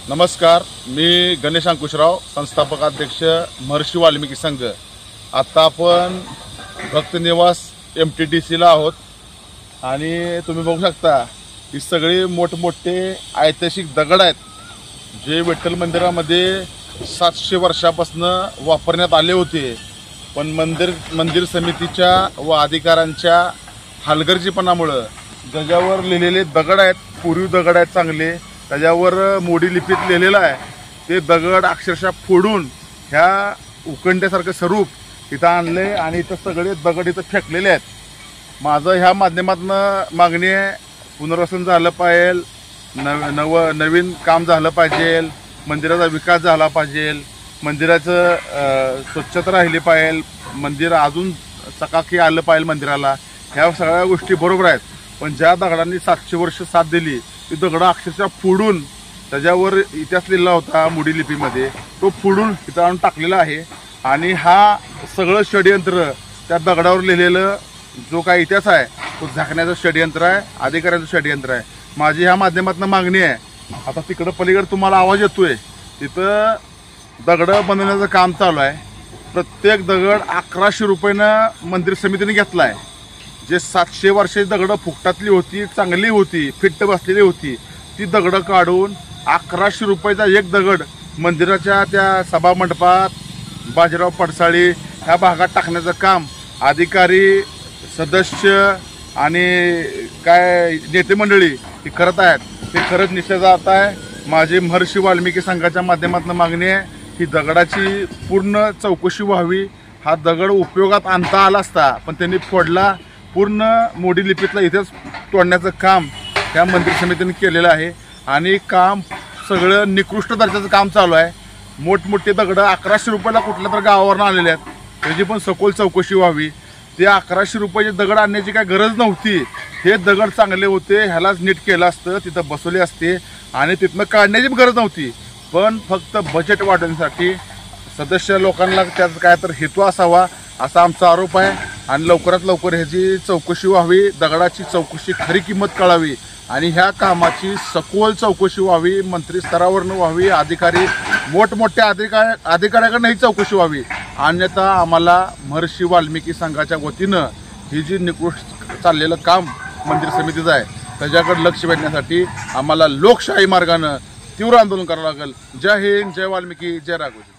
नमस्कार, मी गणेश अंकुशराव, संस्थापक अध्यक्ष महर्षी वाल्मिकी संघ। आता आपण भक्तनिवास MTDCला आहोत आणि तुम्ही बघू शकता ही सगळी मोठमोठे ऐतिहासिक दगड आहेत जे विठ्ठल मंदिरामध्ये 700 वर्षापासून वापरण्यात आले होते। पण मंदिर समितीच्या व अधिकाऱ्यांच्या हलगर्जीपणामुळे ज्याच्यावर लिहिलेले दगड आहेत, पूर्वी दगड आहेत चांगले, त्याच्यावर मोडी लिपीत लिहिलेलं आहे ते दगड अक्षरशः फोडून ह्या उकंड्यासारखं स्वरूप इथं आणले आणि इथं सगळे दगड इथं फेकलेले आहेत। माझं ह्या माध्यमातून मागणी आहे, पुनर्वसन झालं पाहिजे, नवीन काम झालं पाहिजे, मंदिराचा विकास झाला पाहिजे, मंदिराचं स्वच्छता राहिली पाहिजे, मंदिर अजून चकाकी आलं पाहिजे मंदिराला। ह्या सगळ्या गोष्टी बरोबर आहेत, पण ज्या दगडांनी 700 वर्ष साथ दिली ती दगड अक्षरशः फोडून त्याच्यावर इतिहास लिहिला होता मोडी लिपीमध्ये, तो फोडून इथं आणून टाकलेला आहे। आणि हा सगळं षडयंत्र त्या दगडावर लिहिलेलं जो काही इतिहास आहे तो झाकण्याचं षडयंत्र आहे, अधिकाऱ्याचं षडयंत्र आहे। माझी ह्या माध्यमातून मागणी आहे, आता तिकडं पलीकडे तुम्हाला आवाज येतोय, तिथं दगड बनवण्याचं काम चालू आहे। प्रत्येक दगड 1100 रुपयानं मंदिर समितीने घेतला आहे। जे 700 वर्षाची दगडं फुकटातली होती, चांगली होती, फिट्ट बसलेली होती, ती दगडं काढून 1100 रुपयाचा एक दगड मंदिराच्या त्या सभामंडपात, बाजीराव पडसाळी ह्या भागात टाकण्याचं काम अधिकारी, सदस्य आणि काय नेते मंडळी ही करत आहेत। ते खरंच निषेध आता आहे। माझी महर्षी वाल्मिकी संघाच्या माध्यमातून मागणी आहे की दगडाची पूर्ण चौकशी व्हावी। हा दगड उपयोगात आणता आला असता, पण त्यांनी फोडला, पूर्ण मोडी लिपीतला इथेच तोडण्याचं काम ह्या मंदिर समितीने केलेलं आहे आणि काम सगळं निकृष्ट दर्जाचं काम चालू आहे। मोठमोठे दगड 1100 रुपयाला कुठल्या तर गावावरून आलेले आहेत, त्याची पण सखोल चौकशी व्हावी। ते 1100 रुपयाचे दगड आणण्याची काय गरज नव्हती, हे दगड चांगले होते, ह्यालाच नीट केलं असतं, तिथं बसवले असते आणि तिथनं काढण्याची गरज नव्हती। पण फक्त बजेट वाढवण्यासाठी सदस्य लोकांना त्याचा काय तर हेतू असावा असा आमचा आरोप आहे आणि लवकरात लवकर ह्याची चौकशी व्हावी, दगडाची चौकशी, खरी किंमत कळावी आणि ह्या कामाची सखोल चौकशी व्हावी, मंत्री स्तरावरनं व्हावी, अधिकारी मोठमोठ्या अधिकाऱ्याकडनं ही चौकशी व्हावी। अन्यथा आम्हाला महर्षी वाल्मिकी संघाच्या वतीनं ही जी निकृष्ट चाललेलं काम मंदिर समितीचं आहे त्याच्याकडे लक्ष वेधण्यासाठी आम्हाला लोकशाही मार्गानं तीव्र आंदोलन करावं लागेल। जय हिंद, जय वाल्मिकी, जय राघोजी।